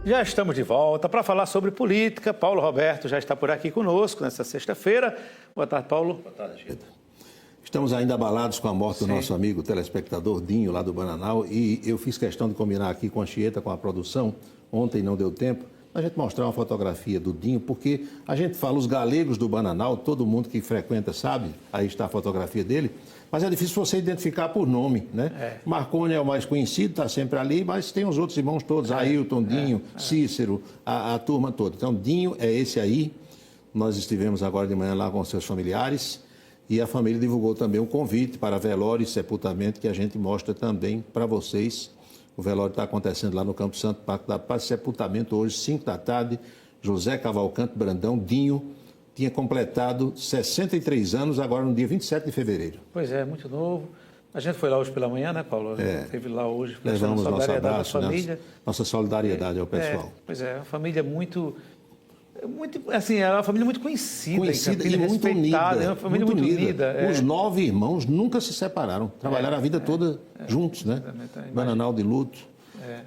Já estamos de volta para falar sobre política. Paulo Roberto já está por aqui conosco nesta sexta-feira. Boa tarde, Paulo. Boa tarde, Anchieta. Estamos ainda abalados com a morte do nosso amigo telespectador Dinho, lá do Bananal, e eu fiz questão de combinar aqui com a Anchieta, com a produção, ontem não deu tempo, a gente mostrar uma fotografia do Dinho, porque a gente fala os galegos do Bananal, todo mundo que frequenta sabe, aí está a fotografia dele, mas é difícil você identificar por nome, né? Marconi é o mais conhecido, está sempre ali, mas tem os outros irmãos todos, Ailton, Dinho, Cícero, a turma toda. Então, Dinho é esse aí. Nós estivemos agora de manhã lá com seus familiares e a família divulgou também um convite para velório e sepultamento que a gente mostra também para vocês. O velório está acontecendo lá no Campo Santo, Parque da Paz, sepultamento hoje, 5 da tarde, José Cavalcante Brandão, Dinho, tinha completado 63 anos, agora no dia 27 de fevereiro. Pois é, muito novo. A gente foi lá hoje pela manhã, né, Paulo? A gente esteve lá hoje, levamos nosso abraço, à família. Nossa solidariedade ao pessoal. Pois é, uma família muito, assim, é uma família muito conhecida e muito unida. É uma família muito unida. Os 9 irmãos nunca se separaram, trabalharam a vida toda juntos, né? Bananal de luto.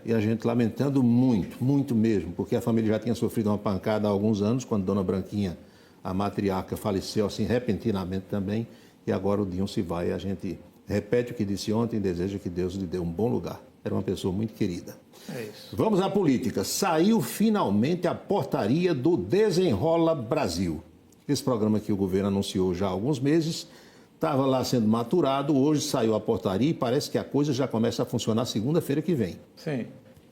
E a gente lamentando muito, muito mesmo, porque a família já tinha sofrido uma pancada há alguns anos, quando Dona Branquinha, a matriarca, faleceu assim repentinamente também, e agora o Dinho se vai. A gente repete o que disse ontem e deseja que Deus lhe dê um bom lugar. Era uma pessoa muito querida. É isso. Vamos à política. Saiu finalmente a portaria do Desenrola Brasil. Esse programa que o governo anunciou já há alguns meses, estava lá sendo maturado, hoje saiu a portaria e parece que a coisa já começa a funcionar segunda-feira que vem. Sim.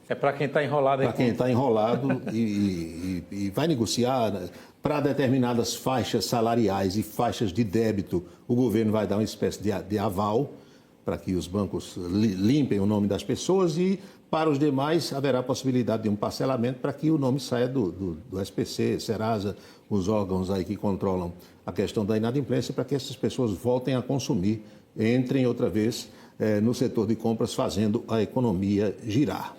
É para quem está enrolado. Para quem está enrolado e vai negociar, né? Para determinadas faixas salariais e faixas de débito, o governo vai dar uma espécie de aval para que os bancos limpem o nome das pessoas e para os demais haverá a possibilidade de um parcelamento para que o nome saia do SPC, Serasa, os órgãos aí que controlam a questão da inadimplência, para que essas pessoas voltem a consumir, entrem outra vez no setor de compras, fazendo a economia girar.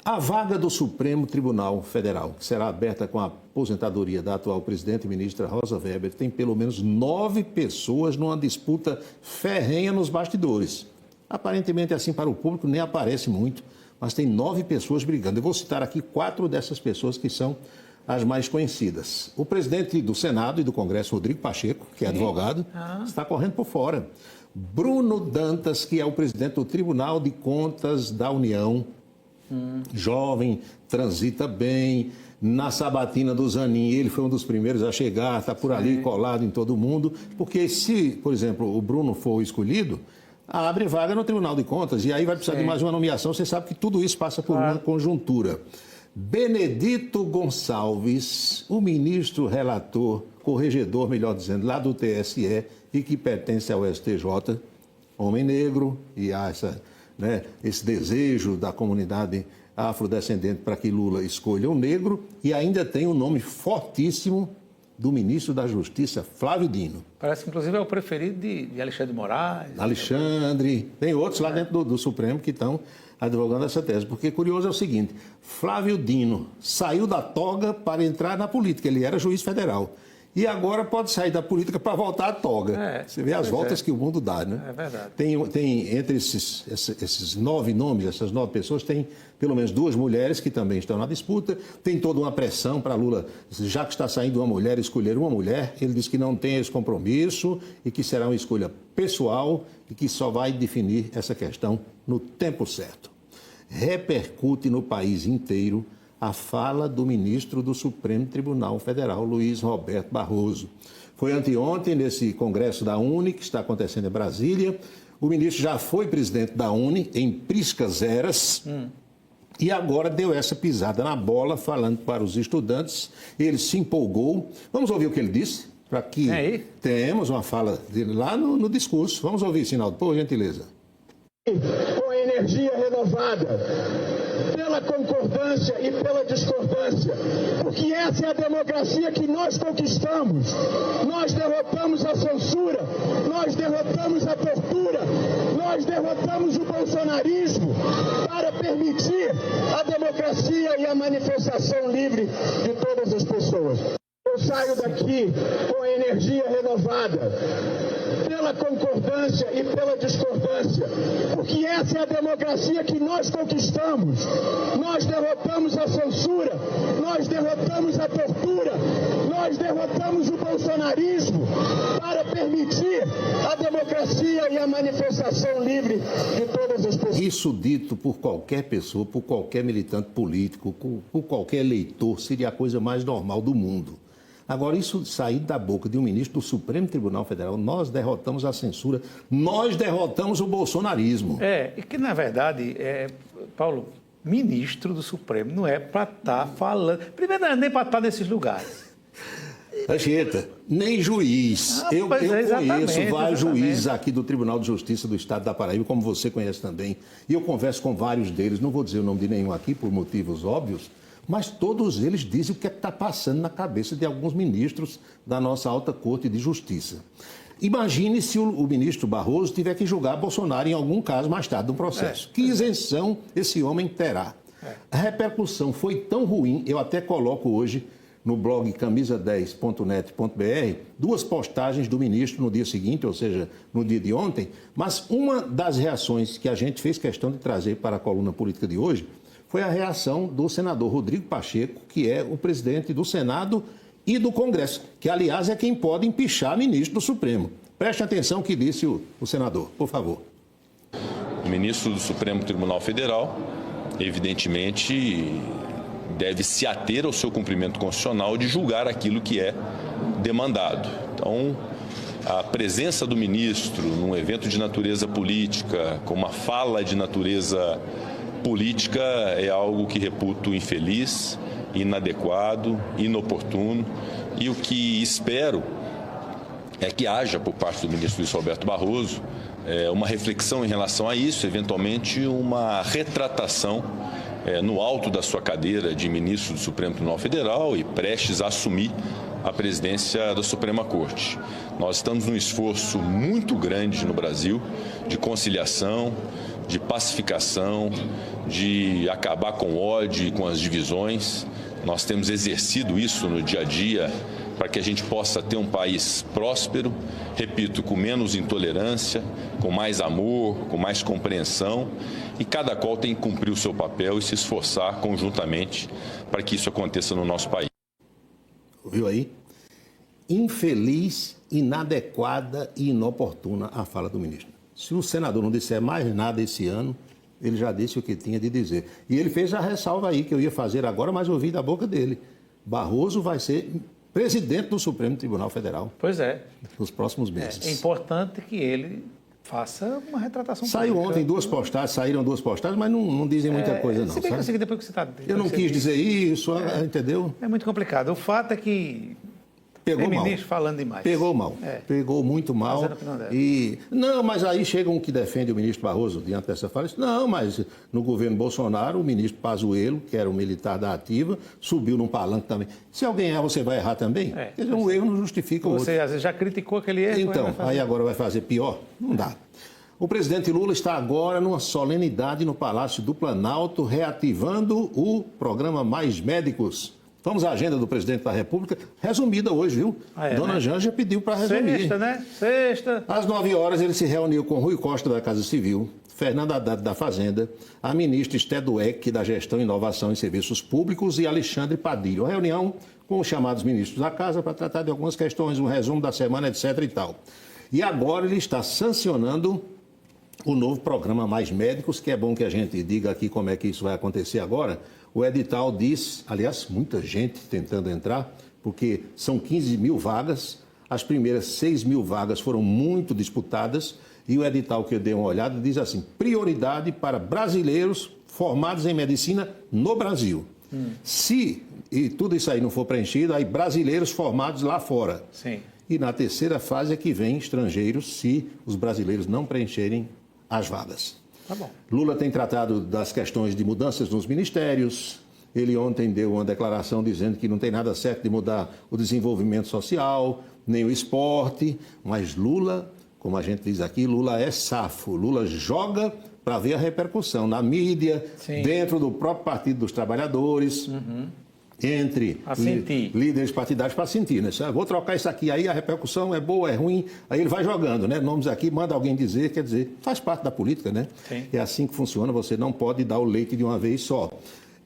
A vaga do Supremo Tribunal Federal, que será aberta com a aposentadoria da atual presidente e ministra Rosa Weber, tem pelo menos 9 pessoas numa disputa ferrenha nos bastidores. Aparentemente, assim, para o público, nem aparece muito, mas tem 9 pessoas brigando. Eu vou citar aqui 4 dessas pessoas que são as mais conhecidas. O presidente do Senado e do Congresso, Rodrigo Pacheco, que é advogado, está correndo por fora. Bruno Dantas, que é o presidente do Tribunal de Contas da União, jovem, transita bem, na sabatina do Zanin, ele foi um dos primeiros a chegar, está por ali colado em todo mundo, porque se, por exemplo, o Bruno for escolhido, abre vaga no Tribunal de Contas e aí vai precisar de mais uma nomeação, você sabe que tudo isso passa por uma conjuntura. Benedito Gonçalves, o ministro relator, corregedor, melhor dizendo, lá do TSE e que pertence ao STJ, homem negro, e há esse desejo da comunidade afrodescendente para que Lula escolha um negro, e ainda tem um nome fortíssimo do ministro da Justiça, Flávio Dino. Parece que, inclusive, é o preferido de Alexandre de Moraes. Alexandre, tem outros lá dentro do Supremo que estão advogando essa tese, porque curioso é o seguinte, Flávio Dino saiu da toga para entrar na política, ele era juiz federal. E agora pode sair da política para voltar à toga. Você vê as voltas que o mundo dá, né? É verdade. Tem entre esses 9 nomes, essas 9 pessoas, tem pelo menos 2 mulheres que também estão na disputa. Tem toda uma pressão para Lula, já que está saindo uma mulher, escolher uma mulher. Ele diz que não tem esse compromisso e que será uma escolha pessoal e que só vai definir essa questão no tempo certo. Repercute no país inteiro a fala do ministro do Supremo Tribunal Federal, Luiz Roberto Barroso. Foi anteontem, nesse congresso da UNE, que está acontecendo em Brasília. O ministro já foi presidente da UNE, em priscas eras, e agora deu essa pisada na bola, falando para os estudantes. Ele se empolgou. Vamos ouvir o que ele disse? Para que temos uma fala dele lá no discurso. Vamos ouvir, Sinaldo, por gentileza. Com a energia renovada, pela concordância e pela discordância, porque essa é a democracia que nós conquistamos. Nós derrotamos a censura, nós derrotamos a tortura, nós derrotamos o bolsonarismo para permitir a democracia e a manifestação livre de todas as pessoas. Eu saio daqui com a energia renovada, pela pela concordância e pela discordância, porque essa é a democracia que nós conquistamos. Nós derrotamos a censura, nós derrotamos a tortura, nós derrotamos o bolsonarismo para permitir a democracia e a manifestação livre de todas as pessoas. Isso dito por qualquer pessoa, por qualquer militante político, por qualquer eleitor, seria a coisa mais normal do mundo. Agora, isso sair da boca de um ministro do Supremo Tribunal Federal, nós derrotamos a censura, nós derrotamos o bolsonarismo. E que, na verdade, Paulo, ministro do Supremo não é para estar falando... Primeiro, não é nem para estar nesses lugares. Anchieta, nem juiz. Eu conheço vários juízes aqui do Tribunal de Justiça do Estado da Paraíba, como você conhece também, e eu converso com vários deles, não vou dizer o nome de nenhum aqui por motivos óbvios, mas todos eles dizem o que é que está passando na cabeça de alguns ministros da nossa alta corte de justiça. Imagine se o ministro Barroso tiver que julgar Bolsonaro em algum caso mais tarde do processo. Que isenção esse homem terá? A repercussão foi tão ruim, eu até coloco hoje no blog camisa10.net.br 2 postagens do ministro no dia seguinte, ou seja, no dia de ontem, mas uma das reações que a gente fez questão de trazer para a coluna política de hoje foi a reação do senador Rodrigo Pacheco, que é o presidente do Senado e do Congresso, que, aliás, é quem pode empichar ministro do Supremo. Preste atenção no que disse o senador, por favor. O ministro do Supremo Tribunal Federal, evidentemente, deve se ater ao seu cumprimento constitucional de julgar aquilo que é demandado. Então, a presença do ministro num evento de natureza política, com uma fala de natureza política, é algo que reputo infeliz, inadequado, inoportuno, e o que espero é que haja, por parte do ministro Luiz Roberto Barroso, uma reflexão em relação a isso, eventualmente uma retratação no alto da sua cadeira de ministro do Supremo Tribunal Federal e prestes a assumir a presidência da Suprema Corte. Nós estamos num esforço muito grande no Brasil de conciliação, de pacificação, de acabar com o ódio e com as divisões. Nós temos exercido isso no dia a dia para que a gente possa ter um país próspero, repito, com menos intolerância, com mais amor, com mais compreensão, e cada qual tem que cumprir o seu papel e se esforçar conjuntamente para que isso aconteça no nosso país. Ouviu aí? Infeliz, inadequada e inoportuna a fala do ministro. Se o senador não disser mais nada esse ano, ele já disse o que tinha de dizer. E ele fez a ressalva aí que eu ia fazer agora, mas ouvi da boca dele. Barroso vai ser presidente do Supremo Tribunal Federal. Pois é. Nos próximos meses. É importante que ele faça uma retratação Saiu política. ontem 2 postagens, saíram 2 postagens, mas não dizem muita coisa não. Se bem que eu sei que depois que você está... Eu não quis dizer isso, entendeu? É muito complicado. O fato é que Pegou tem mal. ministro falando demais. Pegou mal. Pegou muito mal. Fazendo o que não deve. Não, mas aí chega um que defende o ministro Barroso diante dessa fala. Diz, não, mas no governo Bolsonaro, o ministro Pazuello, que era um militar da ativa, subiu num palanque também. Se alguém erra, você vai errar também? Quer dizer, um erro não justifica o outro. Você às vezes já criticou aquele erro. Então, aí agora vai fazer pior? Não dá. O presidente Lula está agora numa solenidade no Palácio do Planalto, reativando o programa Mais Médicos. Vamos à agenda do presidente da República, resumida hoje, viu? Dona Janja pediu para resumir. Sexta, né? Sexta. Às 9 horas ele se reuniu com Rui Costa da Casa Civil, Fernando Haddad da Fazenda, a ministra Esther Dweck da Gestão, Inovação e Serviços Públicos e Alexandre Padilha. A reunião com os chamados ministros da Casa para tratar de algumas questões, um resumo da semana, etc. e tal. E agora ele está sancionando o novo programa Mais Médicos, que é bom que a gente diga aqui como é que isso vai acontecer agora. O edital diz, aliás, muita gente tentando entrar, porque são 15 mil vagas, as primeiras 6 mil vagas foram muito disputadas, e o edital que eu dei uma olhada diz assim, prioridade para brasileiros formados em medicina no Brasil. Se e tudo isso aí não for preenchido, aí brasileiros formados lá fora. Sim. E na terceira fase é que vem estrangeiros, se os brasileiros não preencherem as vagas. Tá bom. Lula tem tratado das questões de mudanças nos ministérios. Ele ontem deu uma declaração dizendo que não tem nada certo de mudar o desenvolvimento social, nem o esporte. Mas Lula, como a gente diz aqui, Lula é safo. Lula joga para ver a repercussão na mídia, dentro do próprio Partido dos Trabalhadores. entre líderes partidários para sentir, né? Vou trocar isso aqui, aí a repercussão é boa, é ruim, aí ele vai jogando, né? Nomes aqui, manda alguém dizer, quer dizer, faz parte da política, né? Sim. É assim que funciona, você não pode dar o leite de uma vez só.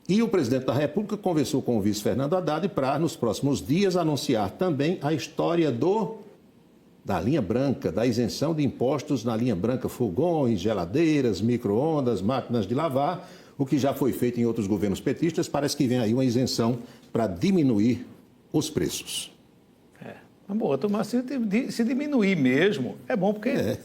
E o presidente da República conversou com o vice Fernando Haddad para, nos próximos dias, anunciar também a história da linha branca, da isenção de impostos na linha branca, fogões, geladeiras, micro-ondas, máquinas de lavar, o que já foi feito em outros governos petistas. Parece que vem aí uma isenção para diminuir os preços. Boa, mas se diminuir mesmo, é bom porque...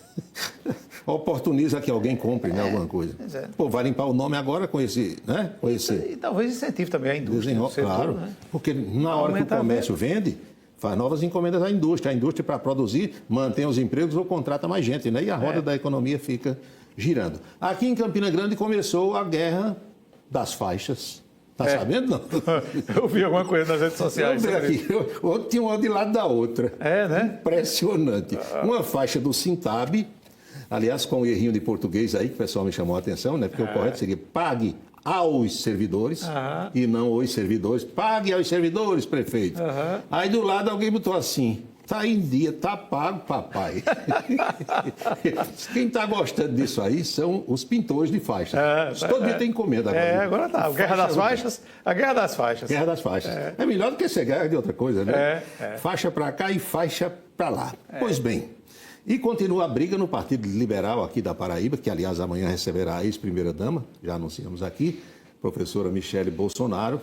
Oportuniza que alguém compre, né, alguma coisa. Pô, vai limpar o nome agora com esse... Né, com esse... E talvez incentive também a indústria. Claro, né? Porque na hora que o comércio vende, faz novas encomendas à indústria. A indústria, para produzir, mantém os empregos ou contrata mais gente, né? E a roda da economia fica girando. Aqui em Campina Grande começou a guerra das faixas. Tá sabendo, não? Eu vi alguma coisa nas redes sociais. Outro tinha uma de lado da outra. Né? Impressionante. Uma faixa do Sintab, aliás, com um errinho de português aí, que o pessoal me chamou a atenção, né? Porque o correto seria pague aos servidores e não os servidores. Pague aos servidores, prefeito. Aí do lado alguém botou assim: tá em dia, tá pago, papai. Quem está gostando disso aí são os pintores de faixas. Todo dia tem encomenda agora. Agora tá. A Guerra das Faixas. A Guerra das Faixas. Guerra das Faixas. É melhor do que ser guerra de outra coisa, né? Faixa para cá e faixa para lá. Pois bem. E continua a briga no Partido Liberal aqui da Paraíba, que, aliás, amanhã receberá a ex-primeira-dama, já anunciamos aqui, professora Michele Bolsonaro,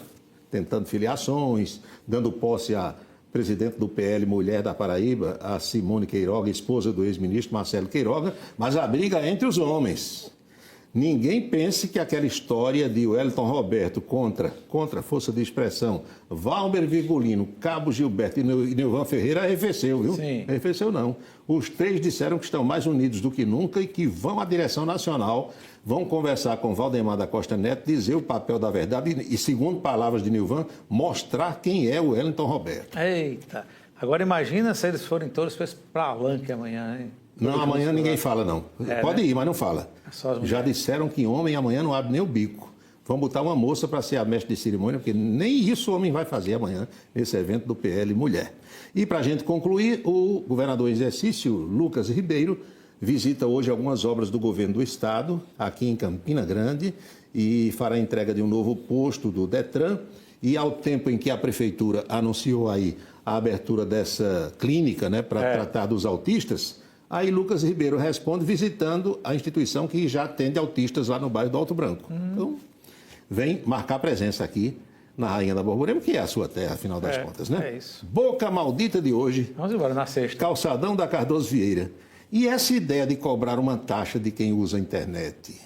tentando filiações, dando posse à presidente do PL Mulher da Paraíba, a Simone Queiroga, esposa do ex-ministro Marcelo Queiroga, mas a briga é entre os homens. Ninguém pense que aquela história de Wellington Roberto contra força de expressão, Valber Virgulino, Cabo Gilberto e Nilvan Ferreira arrefeceu, viu? Sim. Arrefeceu não. Os três disseram que estão mais unidos do que nunca e que vão à direção nacional, vão conversar com Valdemar da Costa Neto, dizer o papel da verdade e, segundo palavras de Nilvan, mostrar quem é o Wellington Roberto. Eita. Agora imagina se eles forem todos para Palanque amanhã, hein? Não, amanhã ninguém fala, não. Pode ir, mas não fala. Já disseram que homem amanhã não abre nem o bico. Vão botar uma moça para ser a mestre de cerimônia, porque nem isso o homem vai fazer amanhã, nesse evento do PL Mulher. E para a gente concluir, o governador em exercício, Lucas Ribeiro, visita hoje algumas obras do governo do estado, aqui em Campina Grande, e fará a entrega de um novo posto do Detran. E ao tempo em que a prefeitura anunciou aí a abertura dessa clínica, né, para tratar dos autistas, aí Lucas Ribeiro responde visitando a instituição que já atende autistas lá no bairro do Alto Branco. Então, vem marcar presença aqui na Rainha da Borborema, que é a sua terra, afinal das contas, né? É isso. Boca maldita de hoje. Vamos embora, na sexta. Calçadão da Cardoso Vieira. E essa ideia de cobrar uma taxa de quem usa a internet?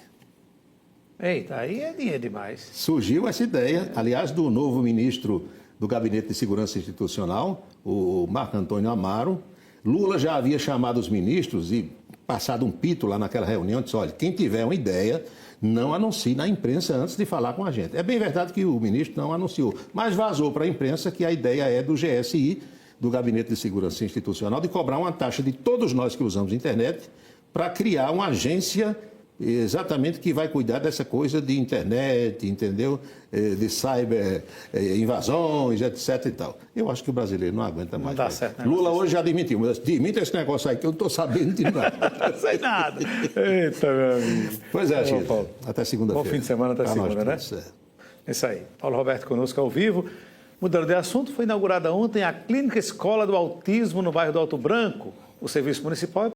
Eita, aí é dinheiro demais. Surgiu essa ideia, aliás, do novo ministro do Gabinete de Segurança Institucional, o Marco Antônio Amaro. Lula já havia chamado os ministros e passado um pito lá naquela reunião, disse: olha, quem tiver uma ideia, não anuncie na imprensa antes de falar com a gente. É bem verdade que o ministro não anunciou, mas vazou para a imprensa que a ideia é do GSI, do Gabinete de Segurança Institucional, de cobrar uma taxa de todos nós que usamos a internet para criar uma agência exatamente que vai cuidar dessa coisa de internet, entendeu? De cyber invasões, etc. e tal. Eu acho que o brasileiro não aguenta mais. Não dá certo, né? Lula hoje já admitiu, mas admite esse negócio aí que eu não estou sabendo de nada. Não sei nada. Eita, meu amigo. Pois é, Chico. Até segunda-feira. Bom fim de semana, até segunda, né? Isso aí. Paulo Roberto conosco ao vivo. Mudando de assunto, foi inaugurada ontem a Clínica Escola do Autismo no bairro do Alto Branco. O serviço municipal